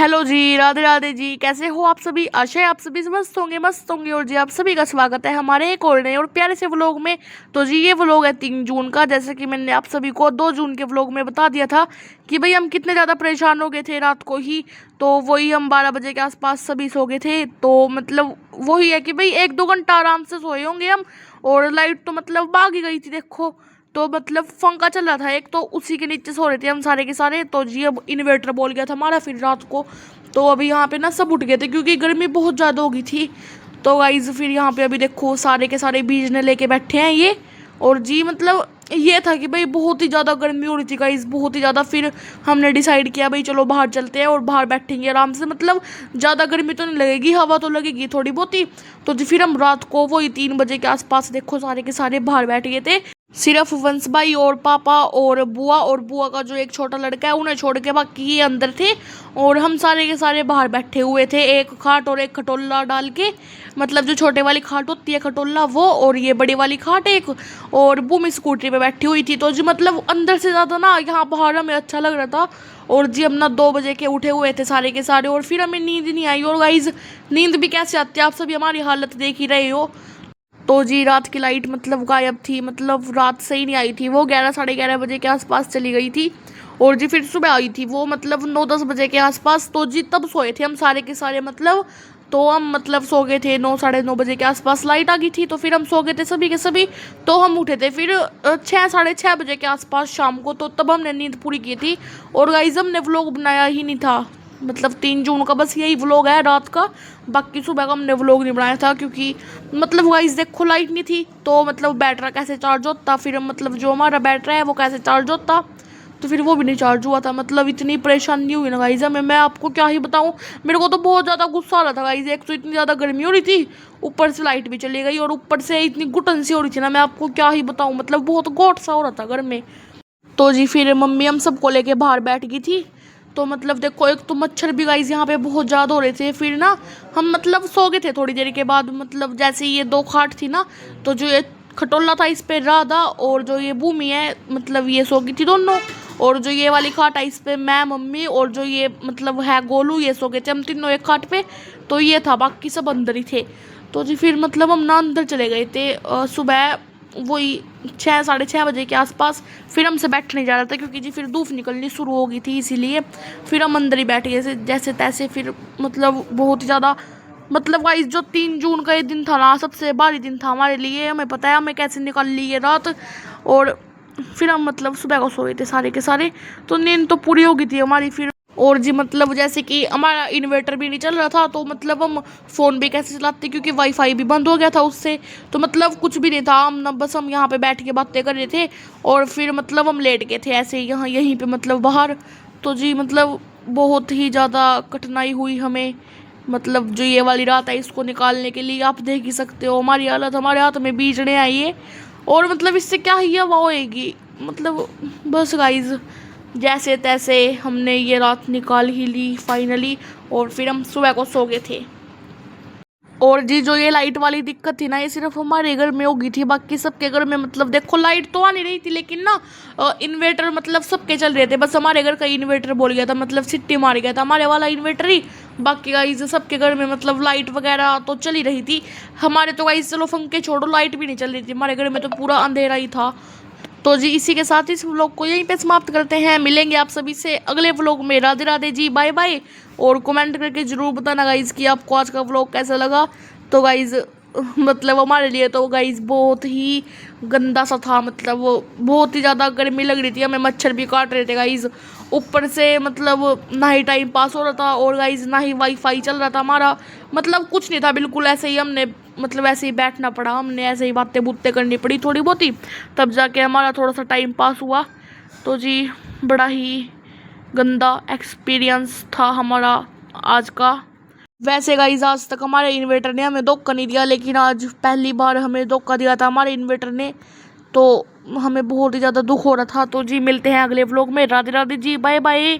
Hello जी, राधे राधे जी। कैसे हो आप सभी? आशा है आप सभी मस्त होंगे। और जी आप सभी का स्वागत है हमारे एक और नए और प्यारे से व्लॉग में। तो जी ये व्लॉग है 3 जून का। जैसे कि मैंने आप सभी को 2 जून के व्लॉग में बता दिया था कि भाई हम कितने ज़्यादा परेशान हो गए थे रात को ही। तो वही हम 12 बजे के आसपास सभी सो गए थे। तो मतलब वही है कि भाई 1-2 घंटा आराम से सोए होंगे हम। और लाइट तो मतलब भाग ही गई थी देखो। तो मतलब पंखा चल रहा था एक, तो उसी के नीचे सो रहे थे हम सारे के सारे। तो जी अब इन्वर्टर बोल गया था हमारा फिर रात को। तो अभी यहाँ पे ना सब उठ गए थे क्योंकि गर्मी बहुत ज़्यादा हो गई थी। तो गाइज फिर यहाँ पे अभी देखो सारे के सारे बीजने लेके बैठे हैं ये। और जी मतलब ये था कि भाई बहुत ही ज़्यादा गर्मी हो रही थी गाइज, बहुत ही ज़्यादा। फिर हमने डिसाइड किया भाई चलो बाहर चलते हैं और बाहर बैठेंगे आराम से। मतलब ज़्यादा गर्मी तो नहीं लगेगी, हवा तो लगेगी थोड़ी बहुत ही। तो जी फिर हम रात को वही 3 बजे के आसपास देखो सारे के सारे बाहर बैठ गए थे। सिर्फ वंश भाई और पापा और बुआ का जो एक छोटा लड़का है उन्हें छोड़ के बाकी ये अंदर थे। और हम सारे के सारे बाहर बैठे हुए थे, एक खाट और एक खटोला डाल के। मतलब जो छोटे वाली खाट होती है खटोला वो, और ये बड़ी वाली खाट एक। और भूमि स्कूटरी पे बैठी हुई थी। तो जी मतलब अंदर से ज़्यादा ना यहाँ बाहर हमें अच्छा लग रहा था। और जी हम ना 2 बजे के उठे हुए थे सारे के सारे। और फिर हमें नींद नहीं आई। और गाइज नींद भी कैसे आती है, आप सभी हमारी हालत देख ही रहे हो। तो जी रात की लाइट मतलब गायब थी, मतलब रात से ही नहीं आई थी वो। 11-11:30 बजे के आसपास चली गई थी। और जी फिर सुबह आई थी वो मतलब 9-10 बजे के आसपास। तो जी तब सोए थे हम सारे के सारे मतलब। तो हम मतलब सो गए थे 9-9:30 बजे के आसपास लाइट आ गई थी। तो फिर हम सो गए थे सभी के सभी। तो हम उठे थे फिर 6-6:30 बजे के आसपास शाम को। तो तब हमने नींद पूरी की थी। और गाइज हमने व्लॉग बनाया ही नहीं था। मतलब 3 जून का बस यही व्लॉग है रात का। बाकी सुबह का हमने व्लॉग नहीं बनाया था क्योंकि मतलब गाइस देखो लाइट नहीं थी। तो मतलब बैटरा कैसे चार्ज होता, फिर मतलब जो हमारा बैटरा है वो कैसे चार्ज होता। तो फिर वो भी नहीं चार्ज हुआ था। मतलब इतनी परेशानी हुई ना गाइस हमें, मैं आपको क्या ही बताऊं। मेरे को तो बहुत ज़्यादा गुस्सा आ रहा था गाइस। एक तो इतनी ज़्यादा गर्मी हो रही थी, ऊपर से लाइट भी चली गई, और ऊपर से इतनी घुटन सी हो रही थी ना, मैं आपको क्या ही बताऊं। मतलब बहुत गोट सा हो रहा था घर में। तो जी फिर मम्मी हम सबको लेके बाहर बैठ गई थी। तो मतलब देखो एक तो मच्छर भी गाइस यहाँ पे बहुत ज़्यादा हो रहे थे। फिर ना हम मतलब सो गए थे थोड़ी देर के बाद। मतलब जैसे ये 2 खाट थी ना, तो जो ये खटोला था इस पे राधा और जो ये भूमि है मतलब ये सो गई थी दोनों। और जो ये वाली खाट है इस पे मैं, मम्मी और जो ये मतलब है गोलू, ये सो गए थे हम तीनों एक खाट पे। तो ये था, बाकी सब अंदर ही थे। तो जी फिर मतलब हम ना अंदर चले गए थे सुबह वही 6-6:30 बजे के आसपास। फिर हमसे बैठ नहीं जा रहा था क्योंकि जी फिर धूप निकलनी शुरू हो गई थी, इसीलिए फिर हम अंदर ही बैठ गए जैसे तैसे। फिर मतलब बहुत ही ज़्यादा मतलब गाइस जो 3 जून का ये दिन था ना, सबसे भारी दिन था हमारे लिए। हमें पता है हमें कैसे निकाल ली ये रात। और फिर हम मतलब सुबह को सोए थे सारे के सारे। तो नींद तो पूरी हो गई थी हमारी फिर। और जी मतलब जैसे कि हमारा इन्वर्टर भी नहीं चल रहा था, तो मतलब हम फ़ोन भी कैसे चलाते क्योंकि वाईफाई भी बंद हो गया था उससे। तो मतलब कुछ भी नहीं था, हम ना बस हम यहाँ पे बैठ के बातें कर रहे थे। और फिर मतलब हम लेट गए थे ऐसे ही यहाँ यहीं पे मतलब बाहर। तो जी मतलब बहुत ही ज़्यादा कठिनाई हुई हमें। मतलब जो ये वाली रात है इसको निकालने के लिए आप देख ही सकते हो हमारी हालत। हमारे हाथ में बीजने आई है। और मतलब इससे क्या ही हवा होएगी। मतलब बस गाइज जैसे तैसे हमने ये रात निकाल ही ली फाइनली। और फिर हम सुबह को सो गए थे। और जी जो ये लाइट वाली दिक्कत थी ना, ये सिर्फ हमारे घर में होगी थी, बाकी सबके घर में मतलब देखो लाइट तो आ नहीं रही थी। लेकिन ना इन्वर्टर मतलब सबके चल रहे थे, बस हमारे घर का इन्वर्टर बोल गया था, मतलब सिट्टी मार गया था हमारे वाला इन्वर्टर ही। बाकी गाइस सबके घर में मतलब लाइट वगैरह तो चली रही थी। हमारे तो गाइस चलो पंखे छोड़ो, लाइट भी नहीं चल रही थी हमारे घर में, तो पूरा अंधेरा ही था। तो जी इसी के साथ इस व्लॉग को यहीं पे समाप्त करते हैं। मिलेंगे आप सभी से अगले व्लॉग में। Radhe Radhe ji, bye bye. और कमेंट करके ज़रूर बताना गाइज़ कि आपको आज का व्लॉग कैसा लगा। तो गाइज़ मतलब हमारे लिए तो गाइज़ बहुत ही गंदा सा था। मतलब वो बहुत ही ज़्यादा गर्मी लग रही थी हमें, मच्छर भी काट रहे थे गाइज़ ऊपर से। मतलब ना ही टाइम पास हो रहा था और गाइज़ ना ही वाईफाई चल रहा था हमारा। मतलब कुछ नहीं था बिल्कुल, ऐसे ही हमने मतलब ऐसे ही बैठना पड़ा, हमने ऐसे ही बातें बुत्तें करनी पड़ी थोड़ी बहुत ही, तब जाके हमारा थोड़ा सा टाइम पास हुआ। तो जी बड़ा ही गंदा एक्सपीरियंस था हमारा आज का। वैसे गाइस आज तक हमारे इन्वर्टर ने हमें धोखा नहीं दिया, लेकिन आज पहली बार हमें धोखा दिया था हमारे इन्वर्टर ने। तो हमें बहुत ही ज़्यादा दुख हो रहा था। तो जी मिलते हैं अगले व्लॉग में। Radhe Radhe ji, bye bye.